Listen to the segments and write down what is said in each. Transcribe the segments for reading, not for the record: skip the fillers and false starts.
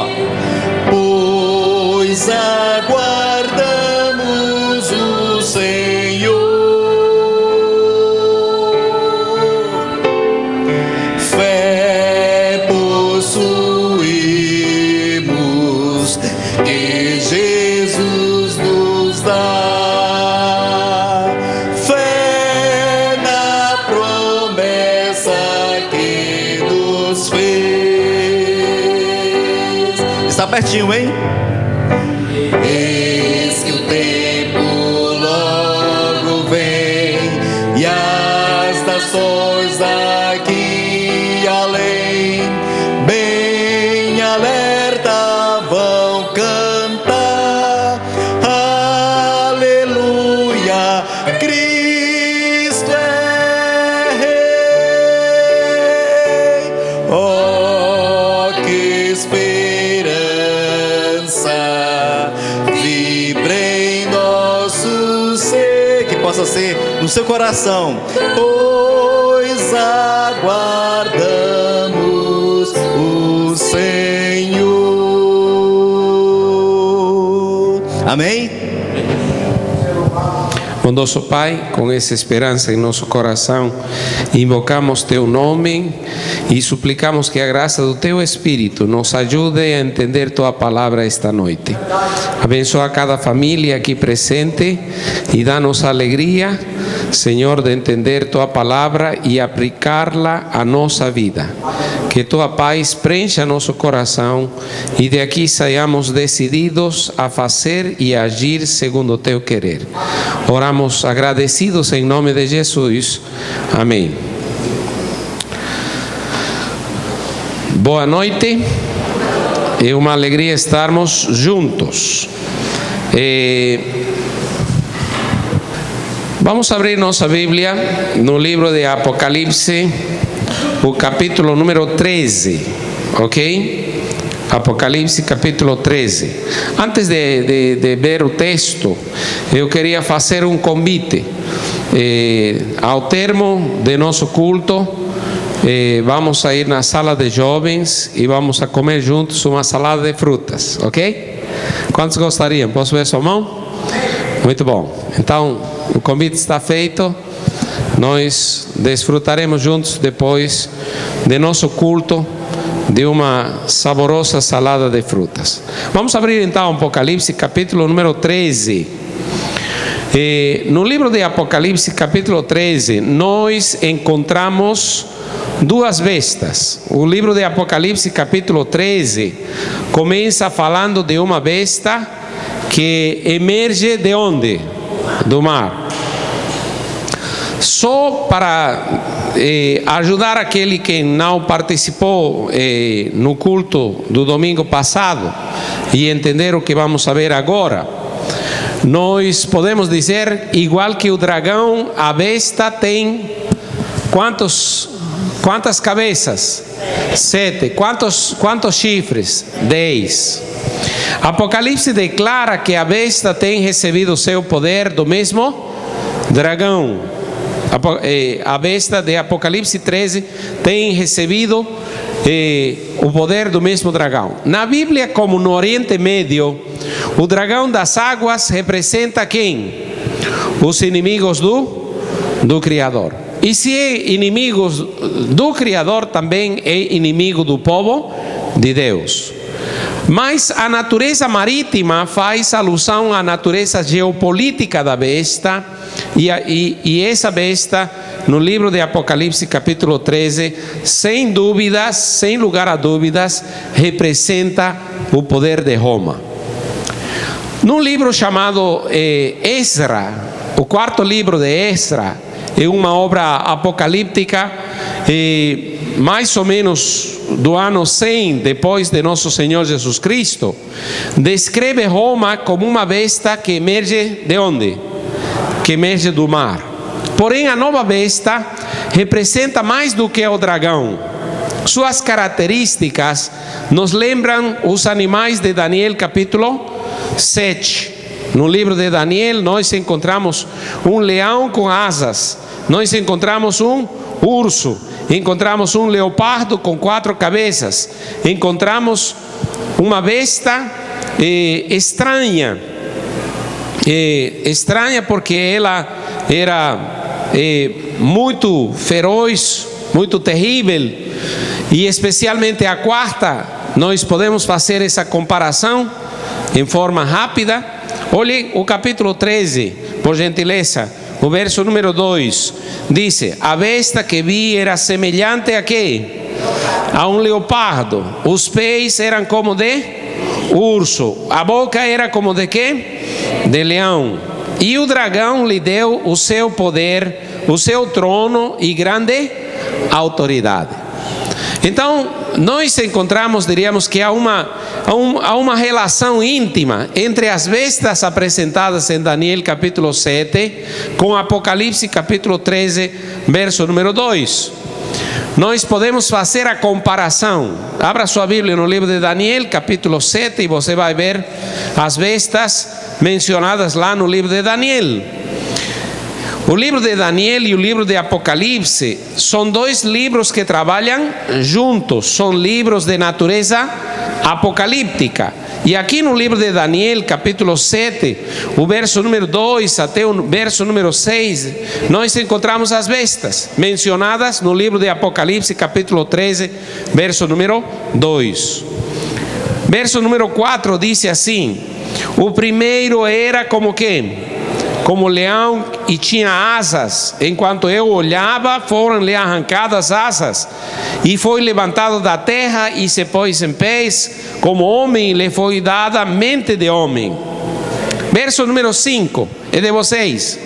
ó. Pois aguardamos o Senhor, fé possuímos, que Jesus nos dá, fé na promessa que nos fez. Está pertinho, hein? Eis que o tempo logo vem e as nações aqui além, bem alerta, vão cantar aleluia, Cristo é Rei. Oh, que esperança vibra em nosso ser, que possa ser no seu coração. Pois aguardamos o Senhor. Amém? Bondoso Pai, com essa esperança em nosso coração, invocamos Teu nome e suplicamos que a graça do Teu Espírito nos ajude a entender Tua palavra esta noite. Abençoa cada família aqui presente e dá-nos alegria, Senhor, de entender Tua palavra e aplicá-la à nossa vida. Que Tua paz preencha nosso coração e de aqui saiamos decididos a fazer e agir segundo o Teu querer. Oramos agradecidos em nome de Jesus. Amém. Boa noite. É uma alegria estarmos juntos. Vamos abrir nossa Bíblia no livro de Apocalipse, o capítulo número 13, ok? Apocalipse capítulo 13. Antes de ver o texto, eu queria fazer um convite. Ao termo de nosso culto, vamos a ir na sala de jovens e vamos a comer juntos uma salada de frutas, ok? Quantos gostariam? Posso ver sua mão? Muito bom. Então, o convite está feito. Nós desfrutaremos juntos depois de nosso culto de uma saborosa salada de frutas. Vamos abrir então Apocalipse capítulo número 13. No livro de Apocalipse capítulo 13, nós encontramos duas bestas. O livro de Apocalipse capítulo 13 começa falando de uma besta que emerge de onde? Do mar. Só para ajudar aquele que não participou no culto do domingo passado e entender o que vamos a ver agora, nós podemos dizer, igual que o dragão, a besta tem quantas cabeças? 7. Quantos chifres? 10. Apocalipse declara que a besta tem recebido seu poder do mesmo dragão. A besta de Apocalipse 13 tem recebido o poder do mesmo dragão. Na Bíblia, como no Oriente Médio, o dragão das águas representa quem? Os inimigos do Criador. E se é inimigo do Criador, também é inimigo do povo de Deus. Mas a natureza marítima faz alusão à natureza geopolítica da besta, e essa besta, no livro de Apocalipse capítulo 13, sem dúvidas, sem lugar a dúvidas, representa o poder de Roma. Num livro chamado Esdra, o quarto livro de Esdra, é uma obra apocalíptica, mais ou menos do ano 100 depois de nosso Senhor Jesus Cristo, descreve Roma como uma besta que emerge de onde? Que emerge do mar. Porém, a nova besta representa mais do que o dragão. Suas características nos lembram os animais de Daniel capítulo 7. No livro de Daniel nós encontramos um leão com asas, nós encontramos um urso, encontramos um leopardo com 4 cabeças, encontramos uma besta estranha. Estranha porque ela era muito feroz, muito terrível, e especialmente a quarta, nós podemos fazer essa comparação em forma rápida. Olhe o capítulo 13, por gentileza, o verso número 2, diz: a besta que vi era semelhante a quê? A um leopardo, os pés eram como de urso, a boca era como de quê? De leão. E o dragão lhe deu o seu poder, o seu trono e grande autoridade. Então, nós encontramos, diríamos que há uma relação íntima entre as bestas apresentadas em Daniel capítulo 7 com Apocalipse capítulo 13, verso número 2. Nós podemos fazer a comparação. Abra sua Bíblia no livro de Daniel capítulo 7 e você vai ver as bestas mencionadas lá no livro de Daniel. O livro de Daniel e o livro de Apocalipse são dois livros que trabalham juntos, são livros de natureza apocalíptica. E aqui no livro de Daniel, capítulo 7, o verso número 2 até o verso número 6, nós encontramos as bestas mencionadas no livro de Apocalipse, capítulo 13, verso número 2. Verso número 4 diz assim: o primeiro era como quem? Como leão e tinha asas. Enquanto eu olhava, foram-lhe arrancadas asas, e foi levantado da terra e se pôs em pés. Como homem lhe foi dada mente de homem. Verso número 5 é de vocês.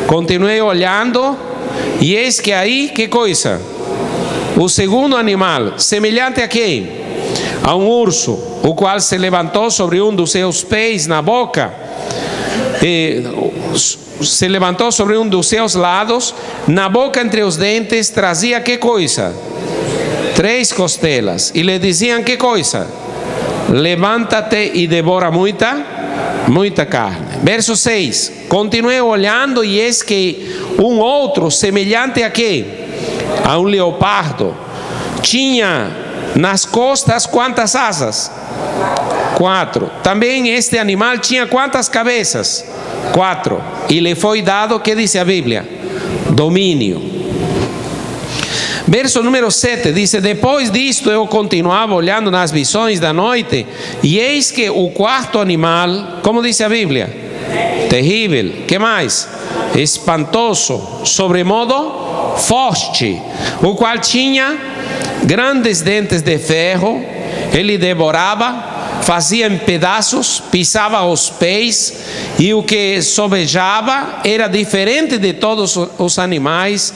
Continuei olhando, e eis que aí, que coisa? O segundo animal, semelhante a quem? A um urso, o qual se levantou sobre um dos seus pés na boca, se levantou sobre um dos seus lados, na boca entre os dentes trazia que coisa? 3 costelas, e lhe diziam que coisa? Levanta-te e devora muita carne. Verso 6, continuei olhando, e eis que um outro, semelhante a quê? A um leopardo, tinha nas costas quantas asas? 4. Também este animal tinha quantas cabeças? 4. E lhe foi dado, que diz a Bíblia? Domínio. Verso número 7 diz: depois disto eu continuava olhando nas visões da noite, e eis que o quarto animal, como diz a Bíblia? Terrível. Que mais? Espantoso, sobremodo forte, o qual tinha grandes dentes de ferro. Ele devorava, fazia em pedaços, pisava os pés, e o que sobejava era diferente de todos os animais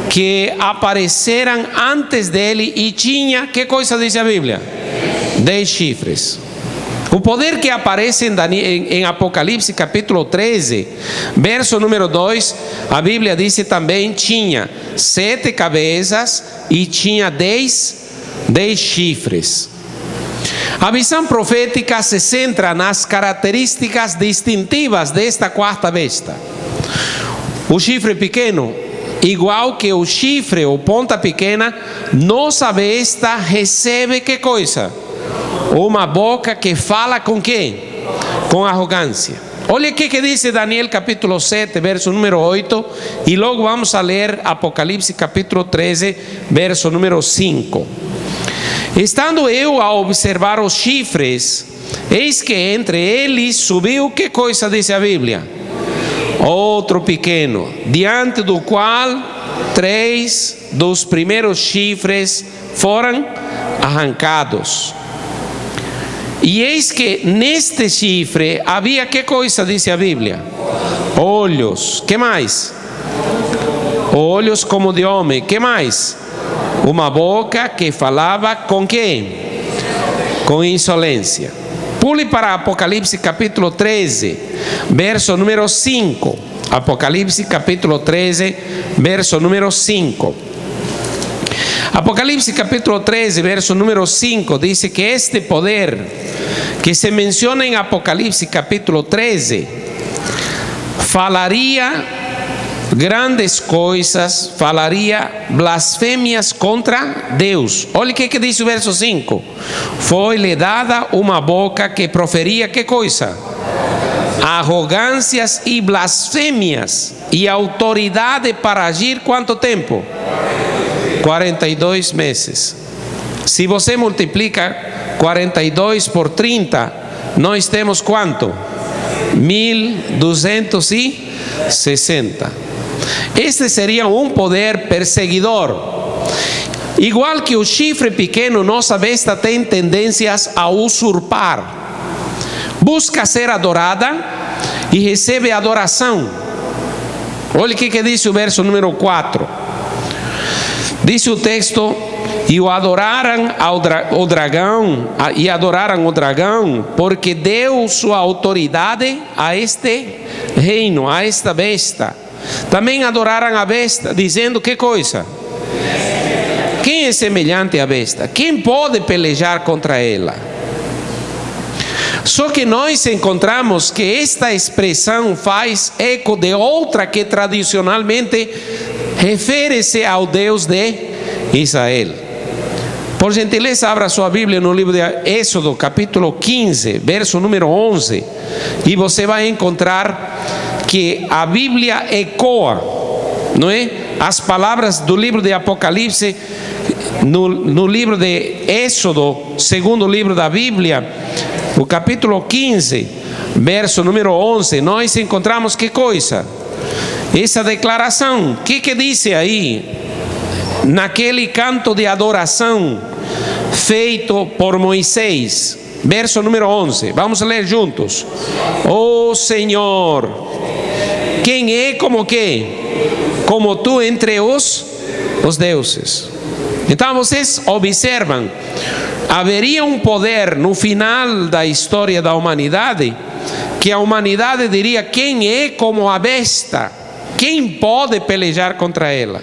que apareceram antes dele, e tinha, que coisa diz a Bíblia? 10 chifres. O poder que aparece em Apocalipse capítulo 13, verso número 2, a Bíblia diz também: tinha 7 cabeças e tinha 10 chifres. A visão profética se centra nas características distintivas desta quarta besta. O chifre pequeno, igual que o chifre ou ponta pequena, nossa besta recebe que coisa? Uma boca que fala com quem? Com arrogância. Olha o que diz Daniel capítulo 7, verso número 8, e logo vamos a ler Apocalipse capítulo 13, verso número 5. Estando eu a observar os chifres, eis que entre eles subiu, que coisa diz a Bíblia? Outro pequeno, diante do qual 3 dos primeiros chifres foram arrancados. E eis que neste chifre havia, que coisa diz a Bíblia? Olhos. Que mais? Olhos como de homem. Que mais? Uma boca que falava com quem? Com insolência. Pule para Apocalipse capítulo 13, verso número 5. Apocalipse capítulo 13, verso número 5. Apocalipse capítulo 13, verso número 5 diz que este poder que se menciona em Apocalipse capítulo 13 falaria grandes coisas, falaria blasfêmias contra Deus. Olha o que diz o verso 5. Foi-lhe dada uma boca que proferia que coisa? Arrogâncias e blasfêmias, e autoridade para agir quanto tempo? 42 meses. Se você multiplica 42 por 30, nós temos quanto? 1260. Este seria um poder perseguidor. Igual que o chifre pequeno, nossa besta tem tendências a usurpar. Busca ser adorada e recebe adoração. Olha o que diz o verso número 4. Diz o texto: e o adoraram o dragão, e adoraram o dragão, porque deu sua autoridade a este reino, a esta besta. Também adoraram a besta, dizendo que coisa? Quem é semelhante à besta? Quem pode pelejar contra ela? Só que nós encontramos que esta expressão faz eco de outra que tradicionalmente refere-se ao Deus de Israel. Por gentileza, abra sua Bíblia no livro de Êxodo, capítulo 15, verso número 11, e você vai encontrar que a Bíblia ecoa, não é? As palavras do livro de Apocalipse no livro de Êxodo, segundo livro da Bíblia, o capítulo 15, verso número 11, nós encontramos que coisa? Essa declaração. O que diz aí? Naquele canto de adoração feito por Moisés, verso número 11, vamos ler juntos. Oh Senhor, quem é como que? Como tu entre os deuses. Então vocês observam, haveria um poder no final da história da humanidade, que a humanidade diria: quem é como a besta? Quem pode pelejar contra ela?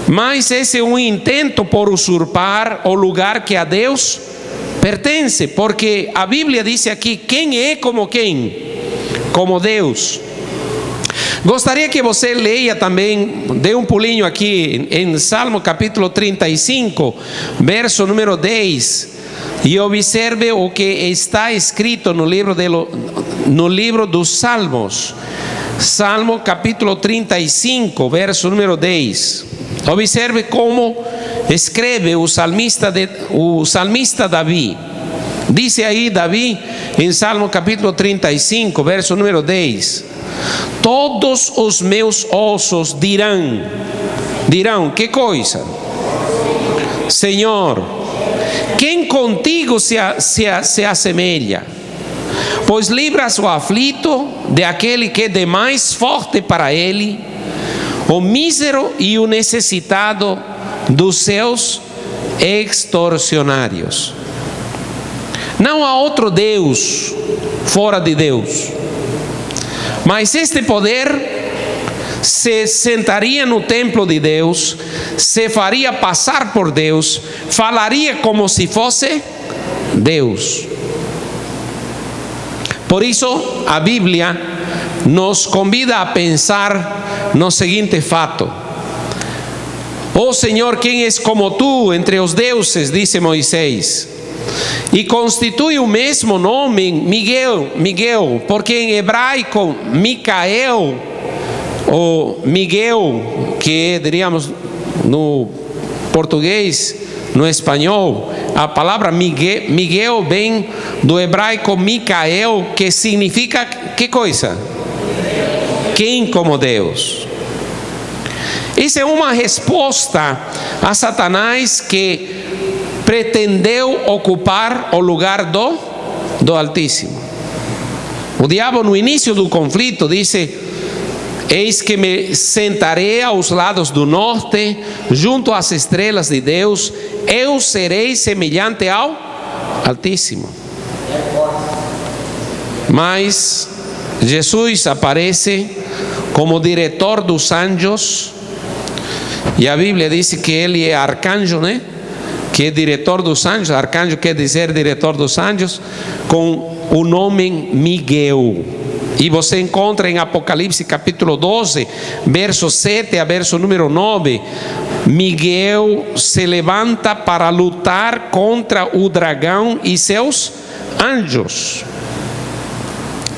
Mas esse é um intento por usurpar o lugar que a Deus pertence, porque a Bíblia diz aqui: quem é como quem? Como Deus. Gostaria que você leia também, dê um pulinho aqui em Salmo capítulo 35, verso número 10, e observe o que está escrito no livro dos Salmos. Salmo capítulo 35, verso número 10. Observe como escreve o salmista Davi. Diz aí Davi em Salmo capítulo 35, verso número 10: todos os meus ossos dirão, que coisa? Senhor, quem contigo se assemelha? Pois livras o aflito de aquele que é demais forte para ele, o mísero e o necessitado dos seus extorsionários. Não há outro Deus fora de Deus. Mas este poder se sentaria no templo de Deus, se faria passar por Deus, falaria como se fosse Deus. Por isso, a Bíblia nos convida a pensar no seguinte fato: oh Senhor, quem és como tu entre os deuses, disse Moisés, e constitui o mesmo nome, Miguel, porque em hebraico Micael, ou Miguel, que diríamos no português, no espanhol, a palavra Miguel vem do hebraico Micael, que significa que coisa? Quem como Deus. Isso é uma resposta a Satanás, que pretendeu ocupar o lugar do Altíssimo. O diabo, no início do conflito, disse: eis que me sentarei aos lados do norte, junto às estrelas de Deus, eu serei semelhante ao Altíssimo. Mas Jesus aparece como diretor dos anjos, e a Bíblia diz que ele é arcanjo, né? Que é diretor dos anjos. Arcanjo quer dizer diretor dos anjos, com o nome Miguel. E você encontra em Apocalipse capítulo 12, verso 7 a verso número 9, Miguel se levanta para lutar contra o dragão e seus anjos,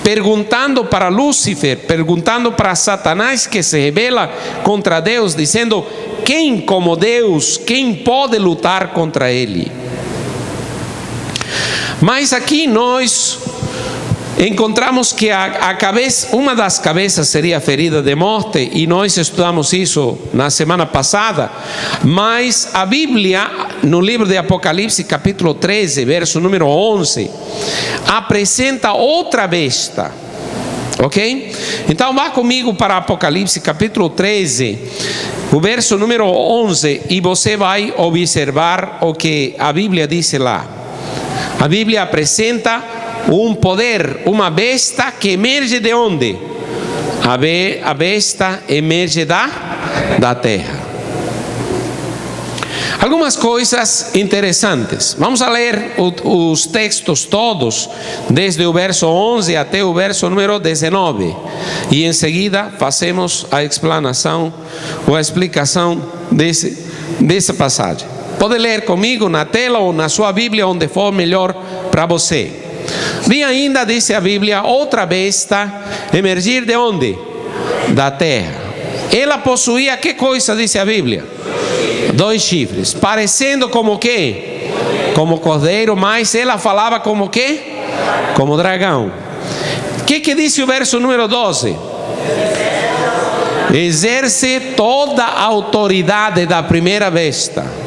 perguntando para Lúcifer, perguntando para Satanás, que se rebela contra Deus, dizendo: quem como Deus, quem pode lutar contra ele? Mas aqui nós encontramos que a cabeça, uma das cabeças seria ferida de morte, e nós estudamos isso na semana passada. Mas a Bíblia, no livro de Apocalipse capítulo 13, verso número 11, apresenta outra besta, ok? Então vá comigo para Apocalipse capítulo 13, o verso número 11, e você vai observar o que a Bíblia diz lá. A Bíblia apresenta um poder, uma besta que emerge de onde? A besta emerge da terra. Algumas coisas interessantes. Vamos a ler os textos todos, desde o verso 11 até o verso número 19. E em seguida fazemos a explanação ou a explicação dessa passagem. Pode ler comigo na tela ou na sua Bíblia, onde for melhor para você. Vi ainda, disse a Bíblia, outra besta emergir de onde? Da terra. Ela possuía que coisa, disse a Bíblia? 2 chifres, parecendo como que? Como cordeiro, mas ela falava como que? Como dragão. O que disse o verso número 12? Exerce toda a autoridade da primeira besta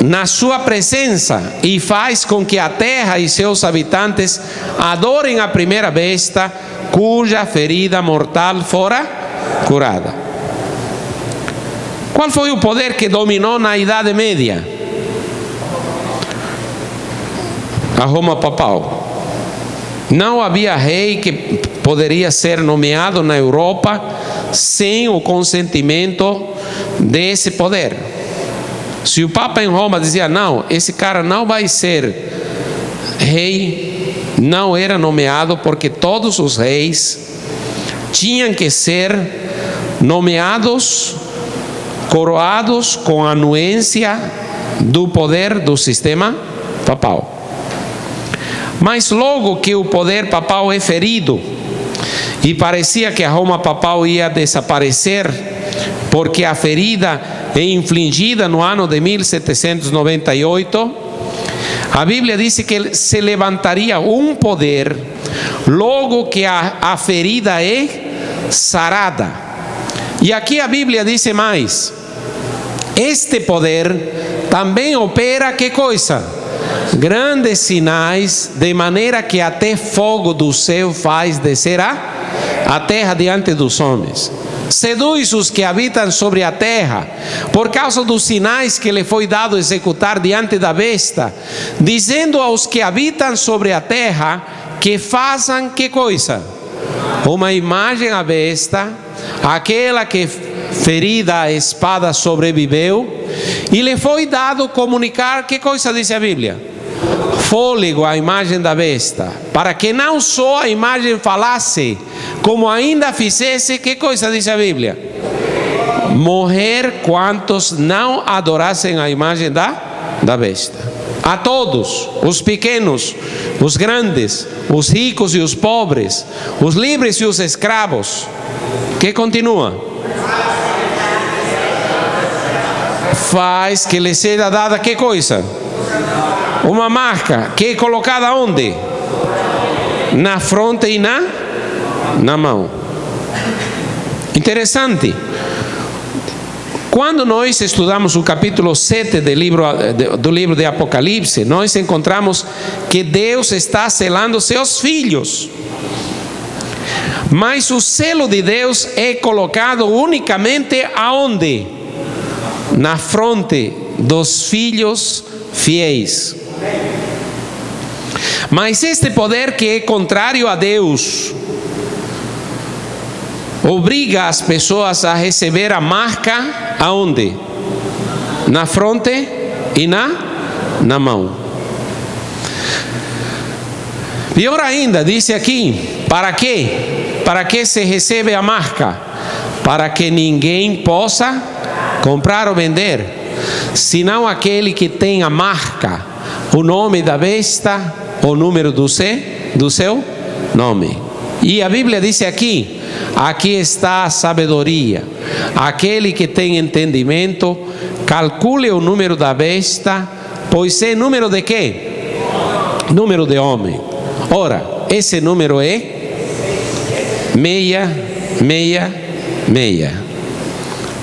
na sua presença, e faz com que a terra e seus habitantes adorem a primeira besta, cuja ferida mortal fora curada. Qual foi o poder que dominou na Idade Média? A Roma papal. Não havia rei que poderia ser nomeado na Europa sem o consentimento desse poder. Se o Papa em Roma dizia: não, esse cara não vai ser rei, não era nomeado, porque todos os reis tinham que ser nomeados, coroados com a anuência do poder do sistema papal. Mas logo que o poder papal é ferido, e parecia que a Roma papal ia desaparecer, porque a ferida é infligida no ano de 1798, a Bíblia diz que se levantaria um poder logo que a ferida é sarada. E aqui a Bíblia diz mais: este poder também opera que coisa? Grandes sinais, de maneira que até fogo do céu faz descer a terra diante dos homens. Seduz os que habitam sobre a terra, por causa dos sinais que lhe foi dado executar diante da besta, dizendo aos que habitam sobre a terra que façam que coisa? Uma imagem à besta, aquela que ferida a espada sobreviveu, e lhe foi dado comunicar, que coisa diz a Bíblia? Fôlego à imagem da besta, para que não só a imagem falasse, como ainda fizesse, que coisa diz a Bíblia? Morrer quantos não adorassem a imagem da besta. A todos, os pequenos, os grandes, os ricos e os pobres, os livres e os escravos. Que continua? Faz que lhe seja dada que coisa? Uma marca, que é colocada onde? Na fronte e na mão. Interessante. Quando nós estudamos o capítulo 7 do livro de Apocalipse, nós encontramos que Deus está selando seus filhos. Mas o selo de Deus é colocado unicamente aonde? Na fronte dos filhos fiéis. Mas este poder, que é contrário a Deus, obriga as pessoas a receber a marca aonde? Na fronte e na mão. Pior ainda, diz aqui, para quê? Para que se recebe a marca? Para que ninguém possa comprar ou vender, senão aquele que tem a marca, o nome da besta, o número do seu nome. E a Bíblia diz aqui, aqui está a sabedoria. Aquele que tem entendimento, calcule o número da besta, pois é número de quê? Número de homem. Ora, esse número é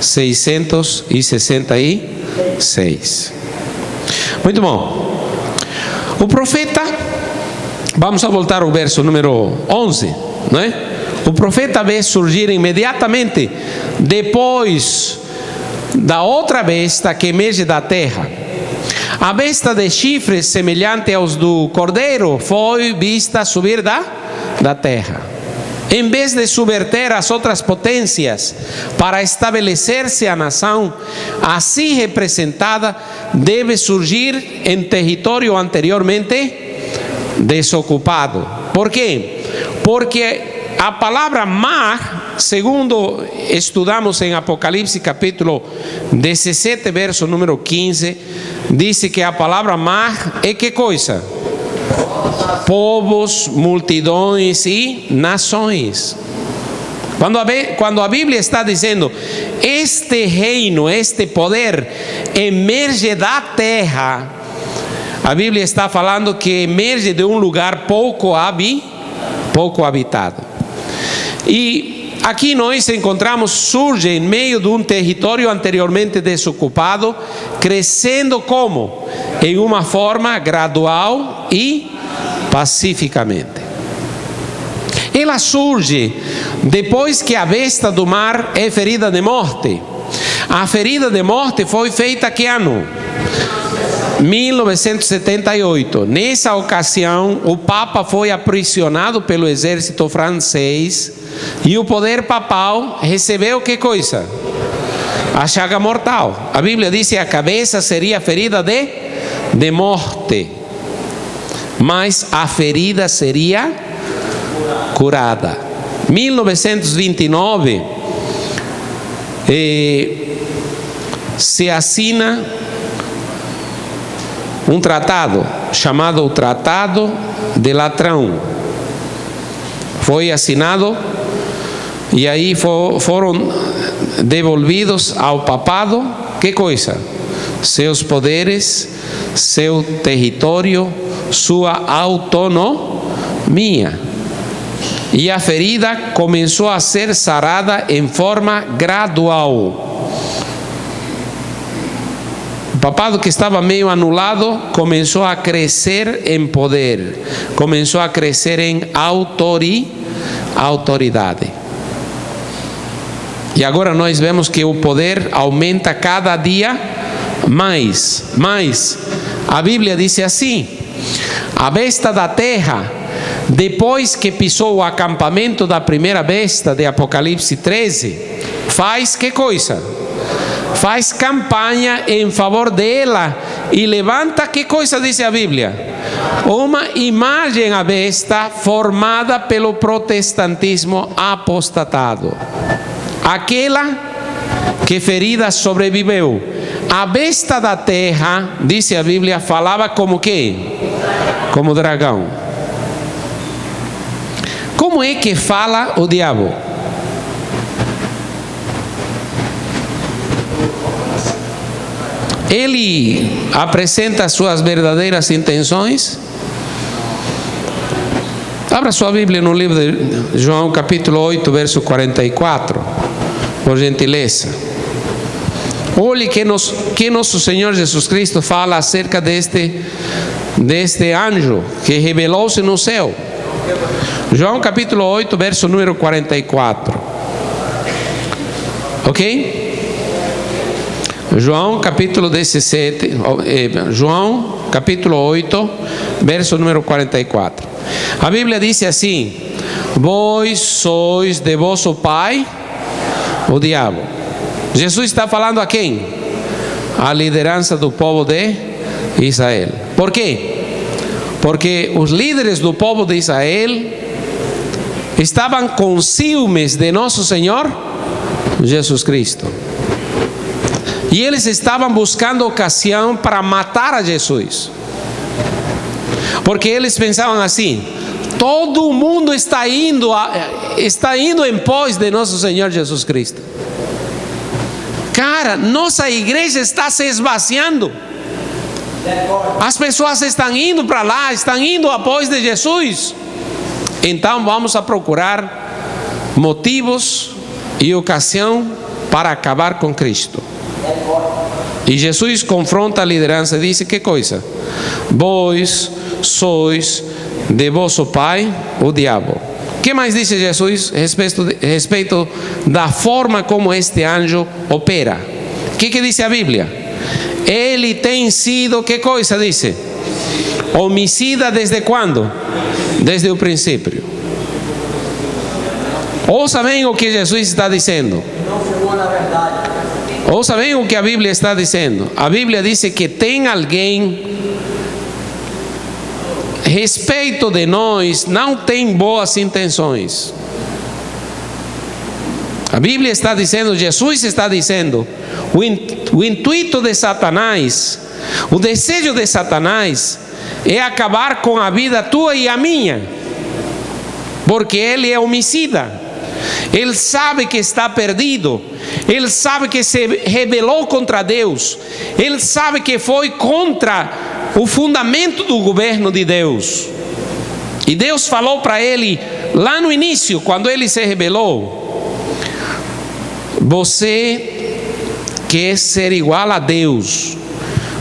666. Muito bom. O profeta, vamos a voltar ao verso número 11, não é? O profeta vê surgir imediatamente depois da outra besta que emerge da terra. A besta de chifres semelhante aos do cordeiro foi vista subir da terra. Em vez de subverter as outras potências para estabelecer-se a nação assim representada, deve surgir em território anteriormente desocupado. Por quê? Porque a palavra mar, segundo estudamos em Apocalipse capítulo 17, verso número 15, diz que a palavra mar é que coisa? Povos, multidões e nações. Quando a Bíblia está dizendo este reino, este poder emerge da terra, a Bíblia está falando que emerge de um lugar pouco habitado. E aqui nós encontramos, surge em meio de um território anteriormente desocupado, crescendo como? Em uma forma gradual e pacificamente. Ela surge depois que a besta do mar é ferida de morte. A ferida de morte foi feita que ano? 1978. Nessa ocasião, o Papa foi aprisionado pelo exército francês e o poder papal recebeu que coisa? A chaga mortal. A Bíblia diz que a cabeça seria ferida de morte, mas a ferida seria curada. 1929 se assina um tratado chamado o Tratado de Latrão. Foi assinado e aí foram devolvidos ao papado, que coisa? Seus poderes, seu território, sua autonomia. E a ferida começou a ser sarada em forma gradual. O papado que estava meio anulado começou a crescer em poder, começou a crescer em autoridade. E agora nós vemos que o poder aumenta cada dia mais. A Bíblia diz assim: a besta da terra, depois que pisou o acampamento da primeira besta de Apocalipse 13, faz que coisa? Faz campanha em favor dela e levanta, que coisa diz a Bíblia? Uma imagem à besta formada pelo protestantismo apostatado. Aquela que ferida sobreviveu. A besta da terra, diz a Bíblia, falava como que? Como dragão. Como é que fala o diabo? Ele apresenta suas verdadeiras intenções. Abra sua Bíblia no livro de João capítulo 8, verso 44, por gentileza. Olhe que nosso Senhor Jesus Cristo fala acerca deste anjo que revelou-se no céu. João capítulo 8, verso número 44. Ok? João capítulo 17, João capítulo 8, verso número 44. A Bíblia diz assim: vós sois de vosso pai, o diabo. Jesus está falando a quem? A liderança do povo de Israel. Por quê? Porque os líderes do povo de Israel estavam com ciúmes de nosso Senhor Jesus Cristo. E eles estavam buscando ocasião para matar a Jesus. Porque eles pensavam assim: todo mundo está indo em pós de nosso Senhor Jesus Cristo. Cara, nossa igreja está se esvaziando. As pessoas estão indo para lá, estão indo após de Jesus. Então vamos a procurar motivos e ocasião para acabar com Cristo. E Jesus confronta a liderança e diz: que coisa? Vós sois de vosso pai, o diabo. O que mais disse Jesus a respeito da forma como este anjo opera? O que diz a Bíblia? Ele tem sido, que coisa dice? Homicida desde quando? Desde o princípio. Ouça bem o que Jesus está dizendo. Ouça bem o que a Bíblia está dizendo. A Bíblia diz que tem alguém respeito de nós, não tem boas intenções. A Bíblia está dizendo, Jesus está dizendo, o intuito de Satanás, o desejo de Satanás é acabar com a vida tua e a minha, porque ele é homicida. Ele sabe que está perdido, ele sabe que se rebelou contra Deus, ele sabe que foi contra o fundamento do governo de Deus. E Deus falou para ele lá no início, quando ele se rebelou: você quer ser igual a Deus,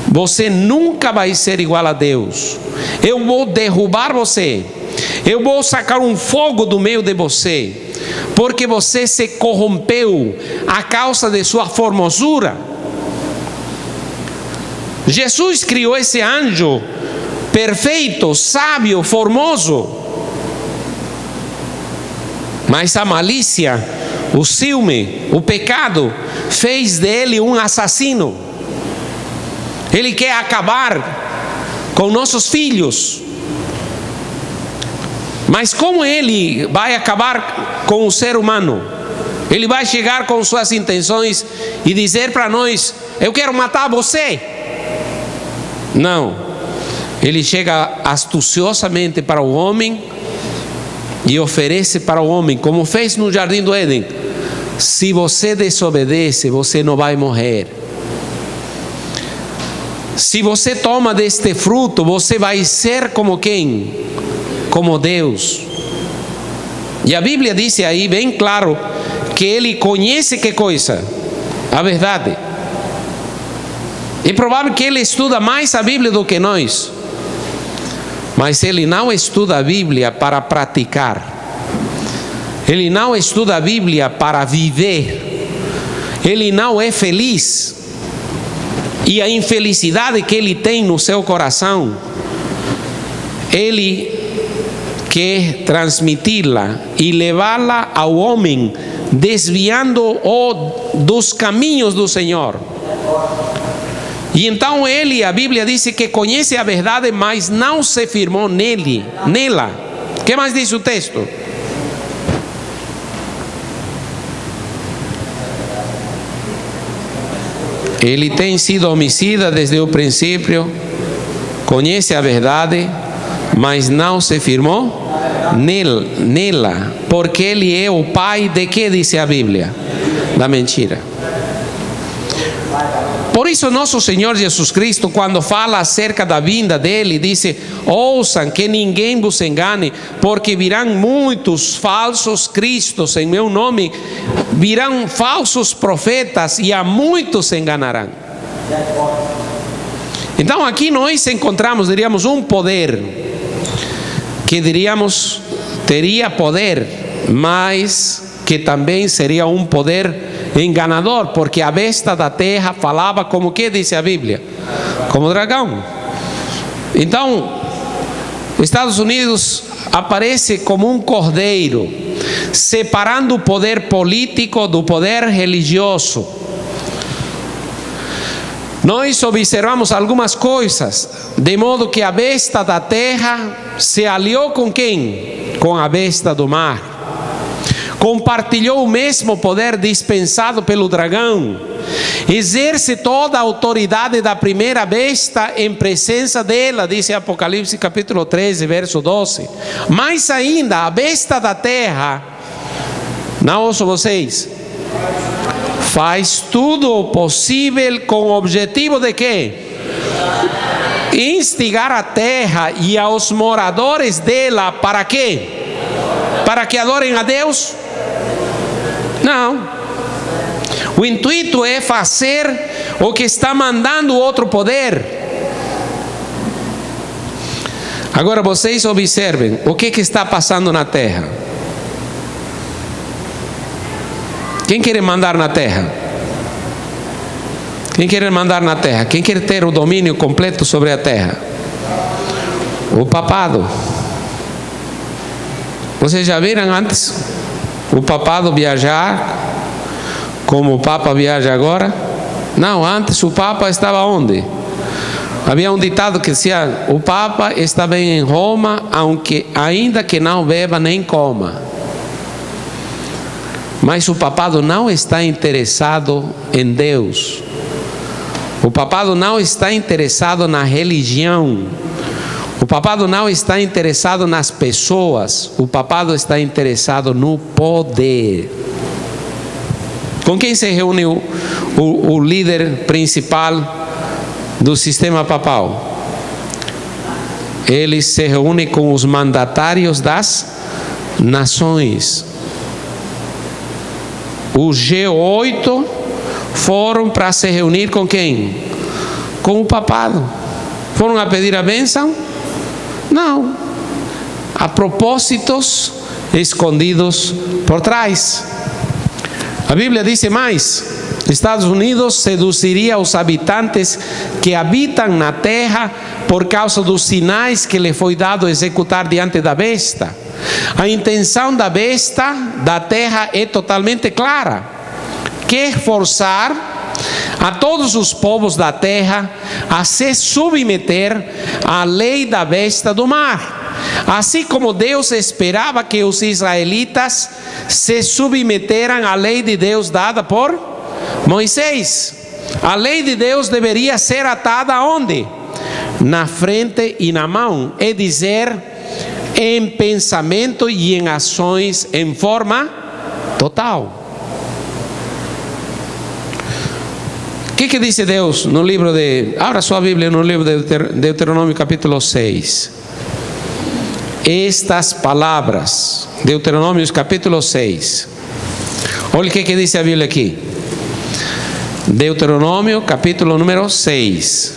você nunca vai ser igual a Deus. Eu vou derrubar você, eu vou sacar um fogo do meio de você, porque você se corrompeu a causa de sua formosura. Jesus criou esse anjo perfeito, sábio, formoso, mas a malícia, o ciúme, o pecado fez dele um assassino. Ele quer acabar com nossos filhos. Mas como ele vai acabar com o ser humano? Ele vai chegar com suas intenções e dizer para nós: eu quero matar você. Não. Ele chega astuciosamente para o homem e oferece para o homem, como fez no Jardim do Éden: se você desobedece, você não vai morrer. Se você toma deste fruto, você vai ser como quem? Como Deus. E a Bíblia diz aí bem claro que ele conhece que coisa? A verdade. É provável que ele estuda mais a Bíblia do que nós, mas ele não estuda a Bíblia para praticar. Ele não estuda a Bíblia para viver. Ele não é feliz. E a infelicidade que ele tem no seu coração, ele quer transmiti-la e levá-la ao homem, desviando-o dos caminhos do Senhor. E então ele, a Bíblia diz que conhece a verdade, mas não se firmou nela. O que mais diz o texto? Ele tem sido homicida desde o princípio, conhece a verdade, mas não se firmou nela, porque ele é o pai de que diz a Bíblia? Da mentira. Por isso nosso Senhor Jesus Cristo, quando fala acerca da vinda dele, diz: ouçam que ninguém vos engane, porque virão muitos falsos cristos em meu nome, virão falsos profetas e a muitos se enganarão. Então aqui nós encontramos, diríamos, um poder que diríamos teria poder, mas que também seria um poder enganador, porque a besta da terra falava como que diz a Bíblia? Como dragão. Então, Estados Unidos aparece como um cordeiro, separando o poder político do poder religioso. nós observamos algumas coisas, de modo que a besta da terra se aliou com quem? Com a besta do mar. Compartilhou o mesmo poder dispensado pelo dragão. Exerce toda a autoridade da primeira besta em presença dela, diz Apocalipse capítulo 13, verso 12. Mais ainda, a besta da terra, não ouçam vocês, faz tudo o possível com o objetivo de quê? Instigar a terra e aos moradores dela, para quê? Para que adorem a Deus? Não. O intuito é fazer o que está mandando outro poder. Agora vocês observem o que está passando na terra. Quem quer mandar na terra? Quem quer mandar na terra? Quem quer ter o domínio completo sobre a terra? O papado. Vocês já viram antes o papado viajar como o Papa viaja agora? Não, antes o Papa estava onde? Havia um ditado que dizia: o Papa está bem em Roma, ainda que não beba nem coma. Mas o papado não está interessado em Deus. O papado não está interessado na religião. O papado não está interessado nas pessoas. O papado está interessado no poder. Com quem se reúne o líder principal do sistema papal? Ele se reúne com os mandatários das nações. Os G8 foram para se reunir com quem? Com o papado. Foram a pedir a bênção? Não. Há propósitos escondidos por trás. A Bíblia diz mais: Estados Unidos seduziria os habitantes que habitam na terra por causa dos sinais que lhe foi dado executar diante da besta. A intenção da besta da terra é totalmente clara: quer forçar a todos os povos da terra a se submeter à lei da besta do mar. Assim como Deus esperava que os israelitas se submeteram à lei de Deus dada por Moisés. A lei de Deus deveria ser atada aonde? Na frente e na mão, é dizer, em pensamento e em ações em forma total. O que diz Deus no livro de... Abra sua Bíblia no livro de Deuteronômio capítulo 6. Estas palavras, Deuteronômio capítulo 6. Olha o que diz a Bíblia aqui. Deuteronômio capítulo número 6.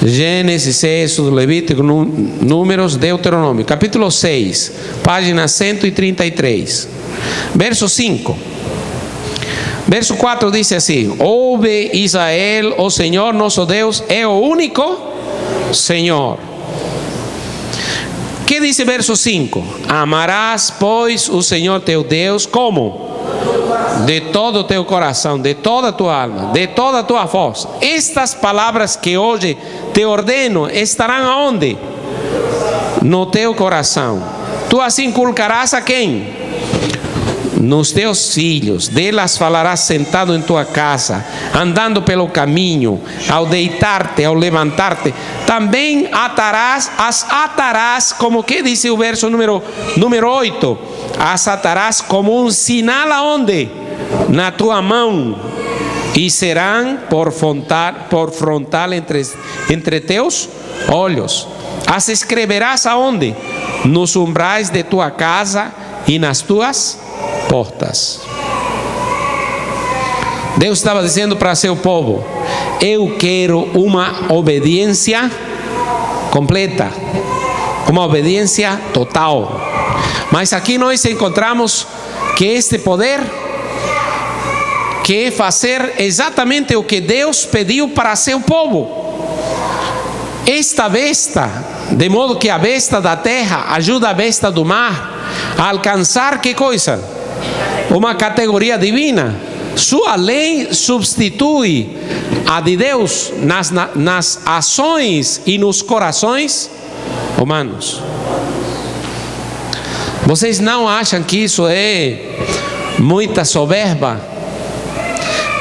Gênesis, Êxodo, Levítico, Números, Deuteronômio capítulo 6, página 133, verso 5. Verso 4 diz assim: ouve Israel, o Senhor nosso Deus é o único Senhor. Que diz verso 5? Amarás, pois, o Senhor teu Deus como? De todo o teu coração, de toda a tua alma, de toda a tua força. Estas palavras que hoje te ordeno estarão aonde? No teu coração. Tu as inculcarás a quem? Nos teus filhos. Delas falarás sentado em tua casa, andando pelo caminho, ao deitar-te, ao levantar-te. Também as atarás, como que diz o verso número 8? As atarás como um sinal aonde? Na tua mão, e serão por frontal entre teus olhos. As escreverás aonde? Nos umbrais de tua casa e nas tuas portas. Deus estava dizendo para seu povo: eu quero uma obediência completa, uma obediência total. Mas aqui nós encontramos que este poder quer fazer exatamente o que Deus pediu para seu povo. Esta besta, de modo que a besta da terra ajuda a besta do mar a alcançar que coisa? Uma categoria divina. Sua lei substitui a de Deus nas ações e nos corações humanos. Vocês não acham que isso é muita soberba?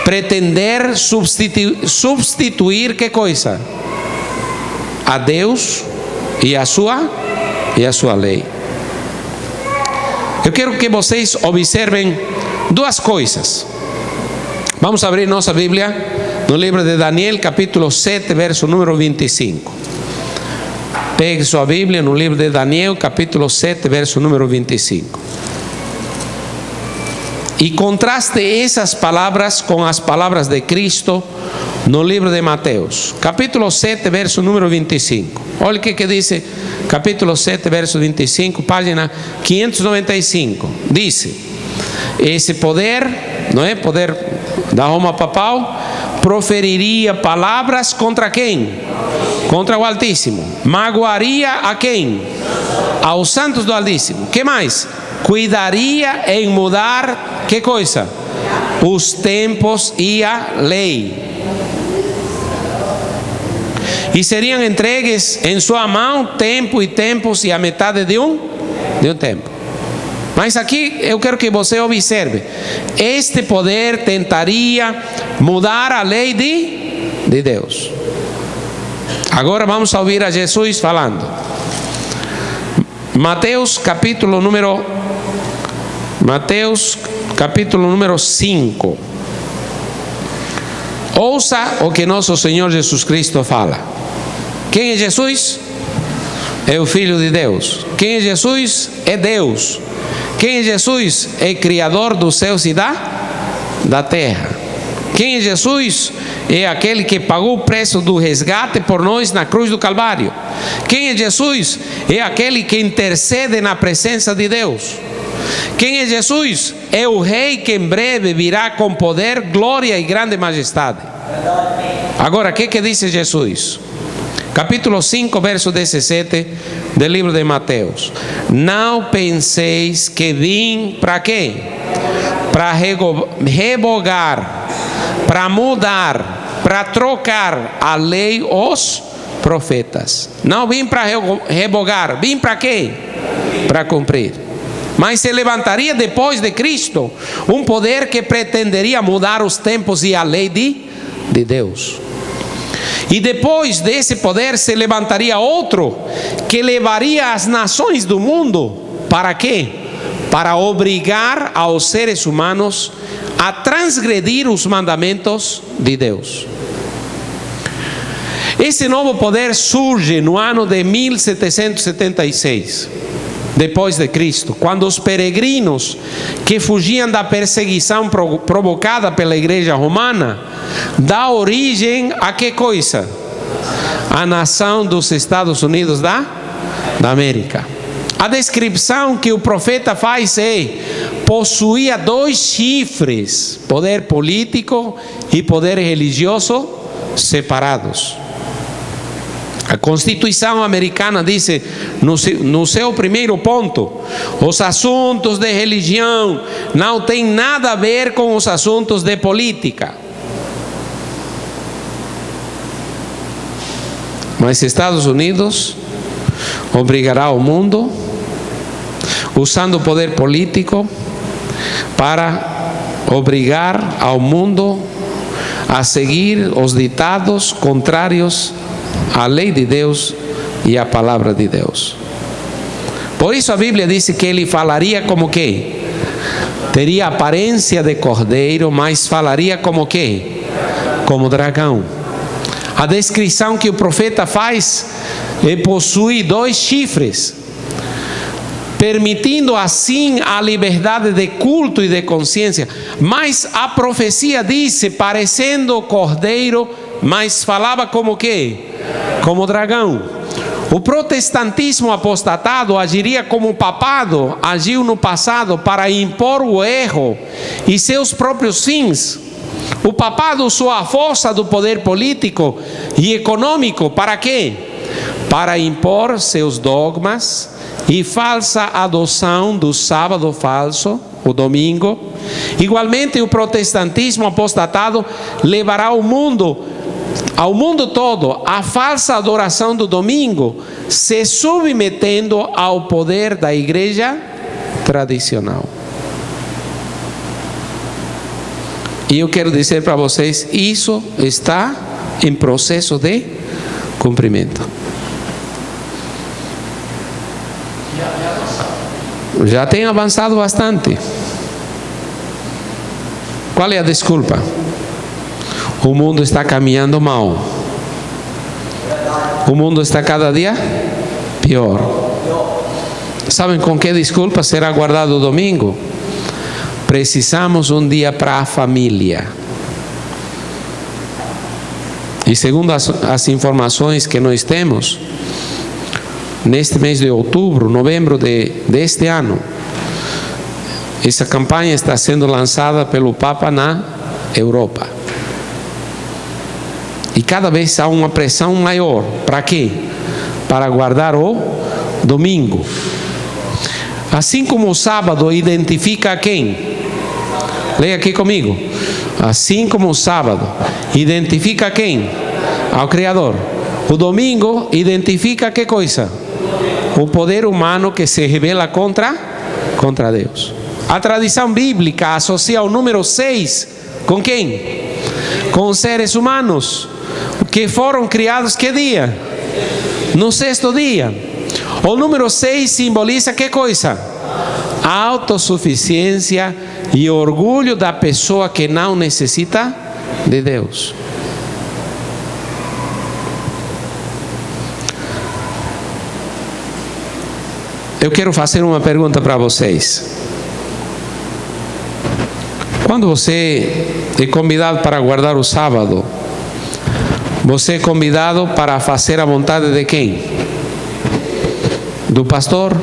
Pretender substituir que coisa? A Deus e a sua lei. Eu quero que vocês observem duas coisas. Vamos abrir nossa Bíblia no livro de Daniel, capítulo 7, verso número 25. Pegue sua Bíblia no livro de Daniel, capítulo 7, verso número 25. E contraste essas palavras com as palavras de Cristo no livro de Mateus, capítulo 7, verso número 25. Olha o que diz, capítulo 7, verso 25, página 595. Diz: esse poder, não é? Poder da Roma papal, proferiria palavras contra quem? Contra o Altíssimo. Magoaria a quem? Aos santos do Altíssimo. Que mais? Cuidaria em mudar, que coisa? Os tempos e a lei. E seriam entregues em sua mão tempo e tempos e a metade de um tempo. Mas aqui eu quero que você observe. Este poder tentaria mudar a lei de Deus. Agora vamos ouvir a Jesus falando. Mateus capítulo número 5. Ouça o que nosso Senhor Jesus Cristo fala. Quem é Jesus? É o Filho de Deus. Quem é Jesus? É Deus. Quem é Jesus? É Criador dos céus e da terra. Quem é Jesus? É aquele que pagou o preço do resgate por nós na cruz do Calvário. Quem é Jesus? É aquele que intercede na presença de Deus. Quem é Jesus? É o Rei que em breve virá com poder, glória e grande majestade. Agora, o que diz Jesus? Capítulo 5, verso 17 do livro de Mateus. Não penseis que vim para quê? Para revogar, para mudar, para trocar a lei os profetas. Não vim para revogar, vim para quê? Para cumprir. Mas se levantaria depois de Cristo um poder que pretenderia mudar os tempos e a lei de Deus. E depois desse poder se levantaria outro que levaria as nações do mundo para quê? Para obrigar aos seres humanos a transgredir os mandamentos de Deus. Esse novo poder surge no ano de 1776, depois de Cristo, quando os peregrinos que fugiam da perseguição provocada pela igreja romana dá origem a que coisa? A nação dos Estados Unidos da América. A descrição que o profeta faz é: possuía 2 chifres, poder político e poder religioso separados. A Constituição americana diz no seu primeiro ponto: os assuntos de religião não têm nada a ver com os assuntos de política. Mas Estados Unidos obrigará o mundo, usando o poder político, para obrigar ao mundo a seguir os ditados contrários à lei de Deus e à palavra de Deus. Por isso a Bíblia diz que ele falaria como que? Teria aparência de cordeiro, mas falaria como que? Como dragão. A descrição que o profeta faz é: possui 2 chifres, permitindo assim a liberdade de culto e de consciência. Mas a profecia disse parecendo cordeiro, mas falava como que? Como dragão. O protestantismo apostatado agiria como o papado agiu no passado para impor o erro e seus próprios fins. O papado usou a força do poder político e econômico para quê? Para impor seus dogmas e falsa adoção do sábado falso o domingo. Igualmente, o protestantismo apostatado levará ao mundo todo a falsa adoração do domingo, se submetendo ao poder da igreja tradicional. E eu quero dizer para vocês, isso está em processo de cumprimento. Já tem avançado bastante. Qual é a desculpa? O mundo está caminhando mal. O mundo está cada dia pior. Sabem com que desculpa será guardado o domingo? Precisamos um dia para a família. E segundo as informações que nós temos, neste mês de outubro, novembro deste ano, essa campanha está sendo lançada pelo Papa na Europa. E cada vez há uma pressão maior. Para quê? Para guardar o domingo. Assim como o sábado identifica quem? Leia aqui comigo. Assim como o sábado identifica quem? Ao Criador. O domingo identifica que coisa? O poder humano que se rebela contra Deus. A tradição bíblica associa o número 6 com quem? Com os seres humanos que foram criados que dia? No sexto dia. O número 6 simboliza que coisa? A autossuficiência e orgulho da pessoa que não necessita de Deus. Eu quero fazer uma pergunta para vocês. Quando você é convidado para guardar o sábado, você é convidado para fazer a vontade de quem? Do pastor?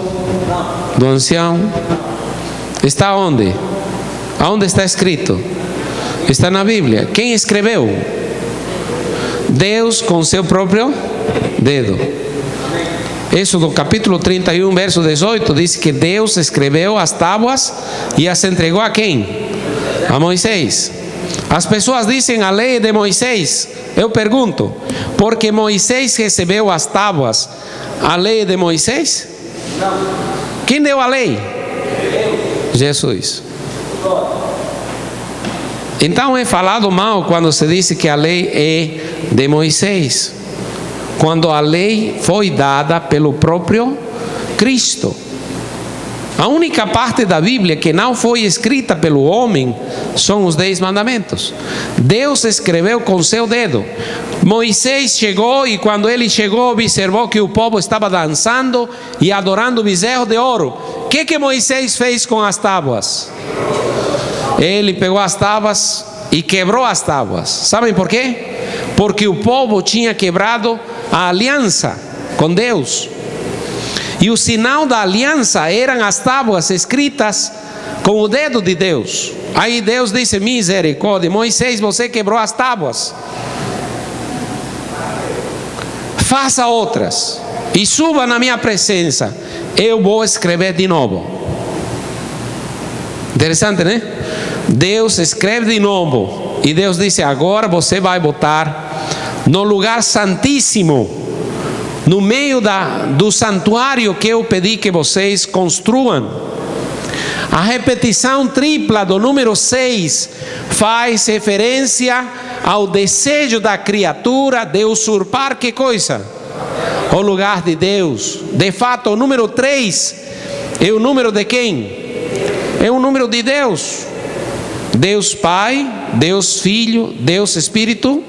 Do ancião? Está onde? Aonde está escrito? Está na Bíblia. Quem escreveu? Deus com seu próprio dedo. Êxodo capítulo 31, verso 18, diz que Deus escreveu as tábuas e as entregou a quem? A Moisés. As pessoas dizem a lei de Moisés. Eu pergunto, porque Moisés recebeu as tábuas, a lei de Moisés? Quem deu a lei? Jesus. Então é falado mal quando se diz que a lei é de Moisés, quando a lei foi dada pelo próprio Cristo. A única parte da Bíblia que não foi escrita pelo homem são os 10 mandamentos. Deus escreveu com seu dedo. Moisés chegou e quando ele chegou observou que o povo estava dançando e adorando o bezerro de ouro. O que Moisés fez com as tábuas? Ele pegou as tábuas e quebrou as tábuas. Sabem por quê? Porque o povo tinha quebrado a aliança com Deus. E o sinal da aliança eram as tábuas escritas com o dedo de Deus. Aí Deus disse: misericórdia, Moisés, você quebrou as tábuas. Faça outras e suba na minha presença. Eu vou escrever de novo. Interessante, né? Deus escreve de novo. E Deus disse: agora você vai botar no lugar santíssimo, no meio do santuário que eu pedi que vocês construam. A repetição tripla do número 6 faz referência ao desejo da criatura de usurpar que coisa? O lugar de Deus. De fato, o número 3 é o número de quem? É o número de Deus. Deus Pai, Deus Filho, Deus Espírito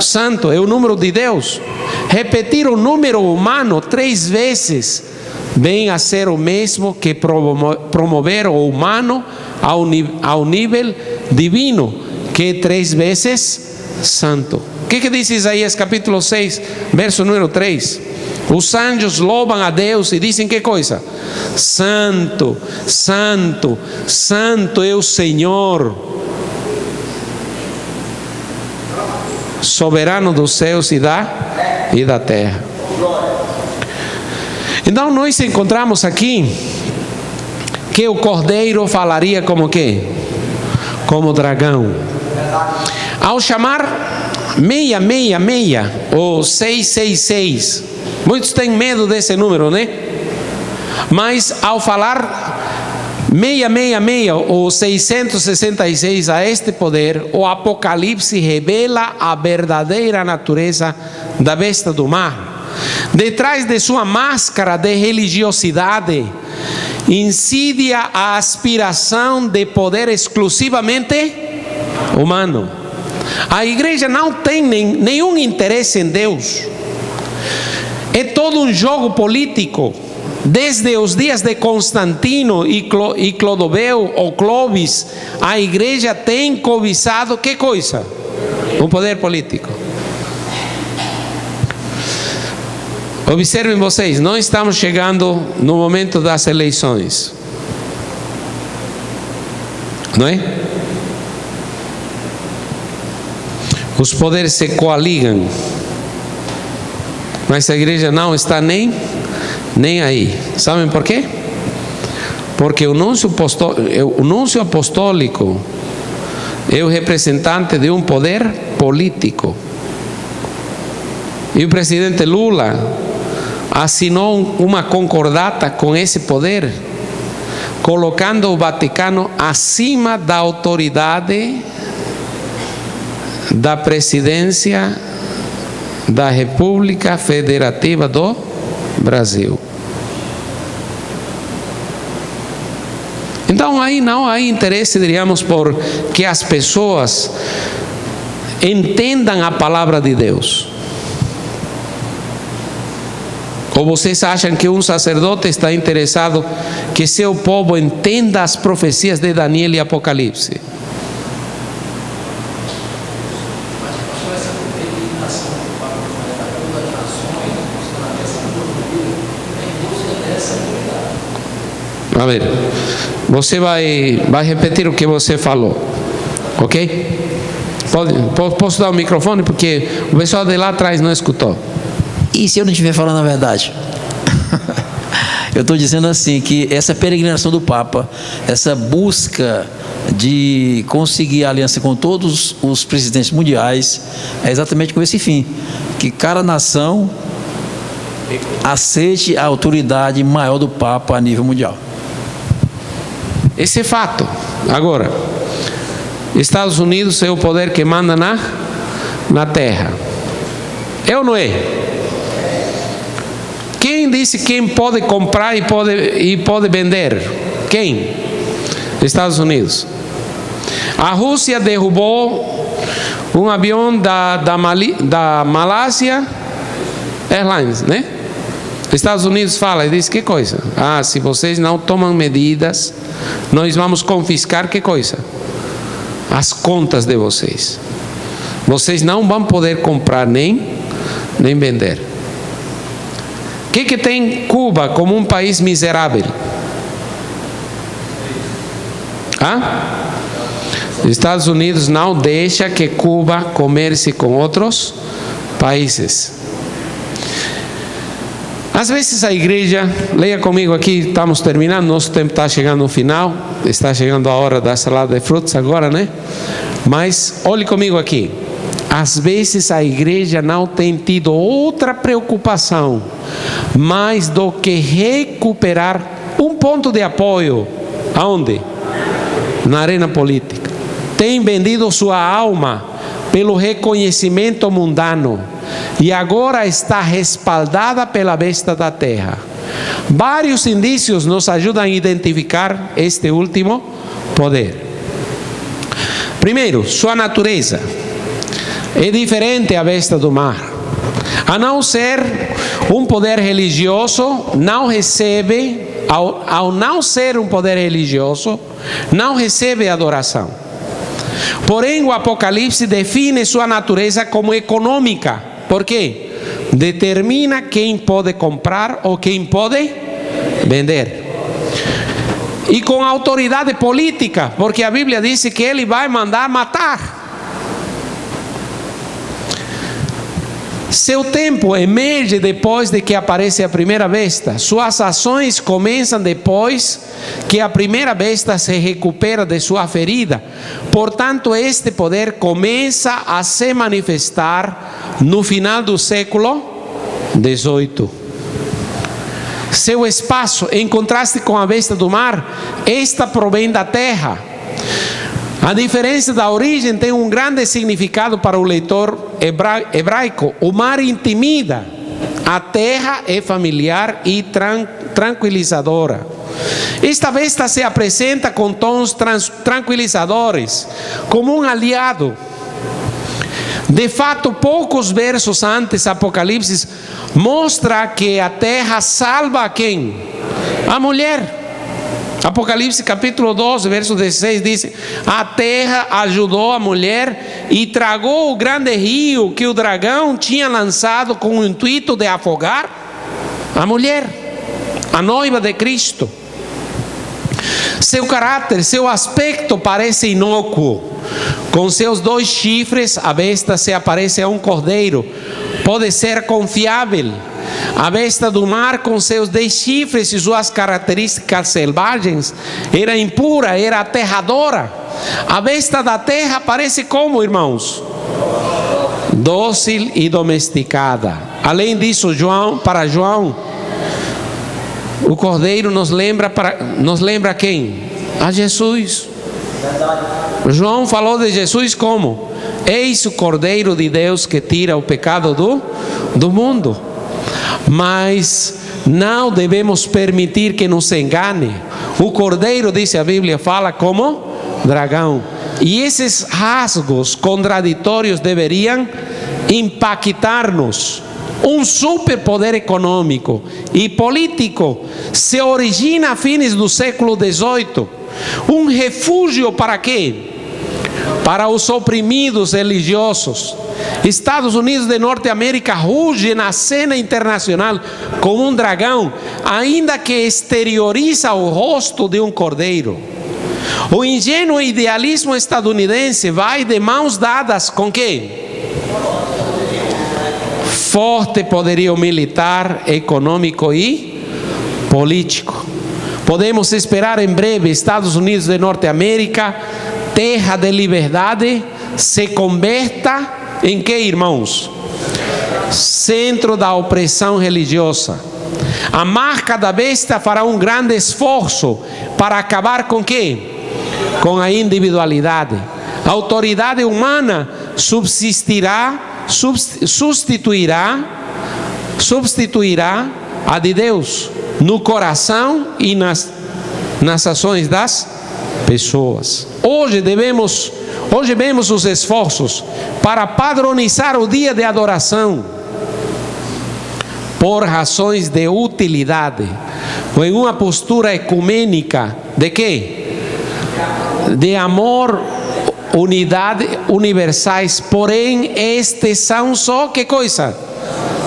Santo. É o número de Deus. Repetir o número humano 3 vezes vem a ser o mesmo que promover o humano ao nível divino, que é 3 vezes santo. O que diz Isaías capítulo 6, verso número 3? Os anjos louvam a Deus e dizem que coisa? Santo, santo, santo é o Senhor, soberano dos céus e da terra. Então nós encontramos aqui que o cordeiro falaria como quê? Como dragão. Ao chamar 666 ou 666, muitos têm medo desse número, né? Mas ao falar 666 ou 666 a este poder, o Apocalipse revela a verdadeira natureza da besta do mar. Detrás de sua máscara de religiosidade, incide a aspiração de poder exclusivamente humano. A igreja não tem nenhum interesse em Deus. É todo um jogo político. Desde os dias de Constantino e Clodoveu ou Clovis, a igreja tem cobiçado que coisa? O poder político. Observem vocês, não estamos chegando no momento das eleições, não é? Os poderes se coaligam, mas a igreja não está nem aí. Sabem por quê? Porque o núncio apostólico é o representante de um poder político. E o presidente Lula assinou uma concordata com esse poder, colocando o Vaticano acima da autoridade da presidência da República Federativa do Brasil. Então aí não há interesse, diríamos, por que as pessoas entendam a palavra de Deus. Ou vocês acham que um sacerdote está interessado que seu povo entenda as profecias de Daniel e Apocalipse? A ver, você vai repetir o que você falou, ok? Posso dar o microfone porque o pessoal de lá atrás não escutou. E se eu não estiver falando a verdade? Eu estou dizendo assim, que essa peregrinação do Papa, essa busca de conseguir aliança com todos os presidentes mundiais, é exatamente com esse fim, que cada nação aceite a autoridade maior do Papa a nível mundial. Esse é fato. Agora, Estados Unidos é o poder que manda na terra. É ou não é? Quem disse quem pode comprar e pode vender? Quem? Estados Unidos. A Rússia derrubou um avião da Malásia Airlines, né? Estados Unidos fala e diz que coisa? Ah, se vocês não tomam medidas, nós vamos confiscar que coisa? As contas de vocês. Vocês não vão poder comprar nem vender. O que tem Cuba como um país miserável? Estados Unidos não deixa que Cuba comece com outros países. Às vezes a igreja, leia comigo aqui, estamos terminando, nosso tempo está chegando no final, está chegando a hora da salada de frutos agora, né? Mas olhe comigo aqui. Às vezes a igreja não tem tido outra preocupação mais do que recuperar um ponto de apoio. Aonde? Na arena política. Tem vendido sua alma pelo reconhecimento mundano e agora está respaldada pela besta da terra. Vários indícios nos ajudam a identificar este último poder. Primeiro, sua natureza é diferente à besta do mar. A não ser um poder religioso, não recebe, ao não ser um poder religioso, não recebe adoração. Porém, o Apocalipse define sua natureza como econômica. Por quê? Determina quem pode comprar ou quem pode vender. E com autoridade política, porque a Bíblia diz que ele vai mandar matar. Seu tempo emerge depois de que aparece a primeira besta. Suas ações começam depois que a primeira besta se recupera de sua ferida. Portanto, este poder começa a se manifestar no final do século XVIII. Seu espaço, em contraste com a besta do mar, esta provém da terra. A diferença da origem tem um grande significado para o leitor hebraico. O mar intimida, a terra é familiar e tranquilizadora. Esta besta se apresenta com tons tranquilizadores, como um aliado. De fato, poucos versos antes, Apocalipse mostra que a terra salva a quem? A mulher. Apocalipse capítulo 12, verso 16 diz: a terra ajudou a mulher e tragou o grande rio que o dragão tinha lançado com o intuito de afogar a mulher, a noiva de Cristo. Seu caráter, seu aspecto parece inócuo. Com seus 2 chifres, a besta se aparece a um cordeiro. Pode ser confiável. A besta do mar, com seus 10 chifres e suas características selvagens, era impura, era aterradora. A besta da terra parece como, irmãos? Dócil e domesticada. Além disso, para João, o cordeiro nos lembra quem? A Jesus. João falou de Jesus como? Eis o Cordeiro de Deus que tira o pecado do mundo. Mas não devemos permitir que nos engane. O cordeiro, diz a Bíblia, fala como dragão. E esses rasgos contraditórios deveriam impactar-nos. Um superpoder econômico e político se origina a fins do século XVIII. Um refúgio para quê? Para os oprimidos religiosos. Estados Unidos de Norte-América ruge na cena internacional como um dragão, ainda que exterioriza o rosto de um cordeiro. O ingênuo idealismo estadunidense vai de mãos dadas com quem? Forte poderio militar, econômico e político. Podemos esperar em breve Estados Unidos de Norte-América, terra de liberdade, se converta em que, irmãos? Centro da opressão religiosa. A marca da besta fará um grande esforço para acabar com quê? Com a individualidade. A autoridade humana substituirá a de Deus no coração e nas ações das pessoas. Hoje vemos os esforços para padronizar o dia de adoração por razões de utilidade, ou em uma postura ecumênica de quê? De amor, unidade, universais. Porém, estes são só que coisa?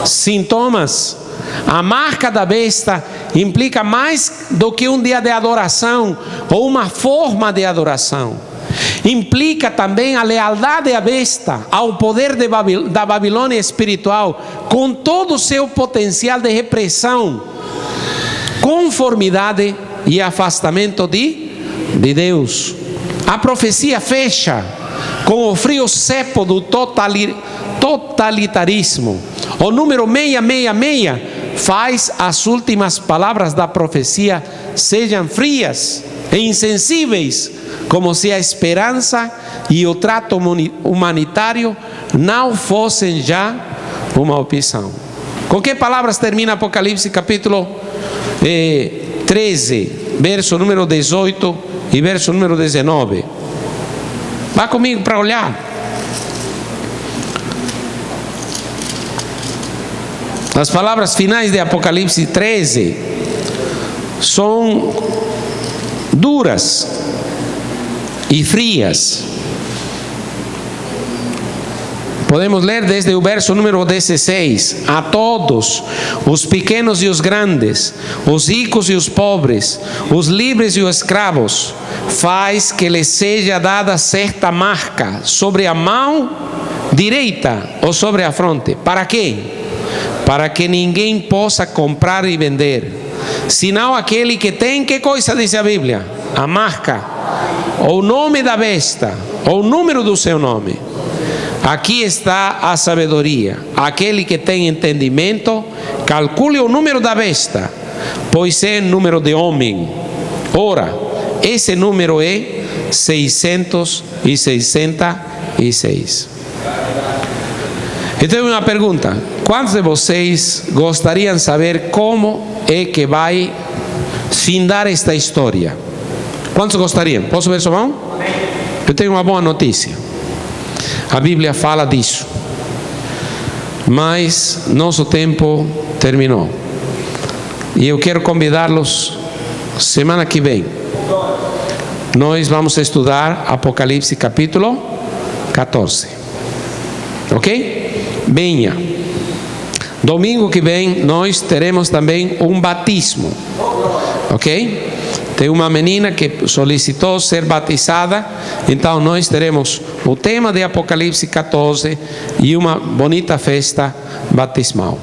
Sintomas. A marca da besta implica mais do que um dia de adoração ou uma forma de adoração. Implica também a lealdade à besta, ao poder da Babilônia espiritual, com todo o seu potencial de repressão, conformidade e afastamento de Deus. A profecia fecha com o frio cepo do totalitarismo. O número 666 faz as últimas palavras da profecia sejam frias e insensíveis, como se a esperança e o trato humanitário não fossem já uma opção. Com que palavras termina Apocalipse capítulo 13, verso número 18 e verso número 19? Vá comigo para olhar. As palavras finais de Apocalipse 13 são duras e frias. Podemos ler desde o verso número 16. A todos, os pequenos e os grandes, os ricos e os pobres, os livres e os escravos, faz que lhes seja dada certa marca sobre a mão direita ou sobre a fronte. Para quê? Para que ninguém possa comprar e vender, senão aquele que tem, que coisa diz a Bíblia? A marca, ou o nome da besta, ou o número do seu nome. Aqui está a sabedoria. Aquele que tem entendimento, calcule o número da besta, pois é número de homem. Ora, esse número é 666. Então, uma pergunta: quantos de vocês gostariam de saber como é que vai findar esta história? Quantos gostariam? Posso ver sua mão? Eu tenho uma boa notícia. A Bíblia fala disso, mas nosso tempo terminou. E eu quero convidá-los, semana que vem, nós vamos estudar Apocalipse capítulo 14. Ok? Venha. Domingo que vem nós teremos também um batismo. Ok? Tem uma menina que solicitou ser batizada, então nós teremos o tema de Apocalipse 14 e uma bonita festa batismal.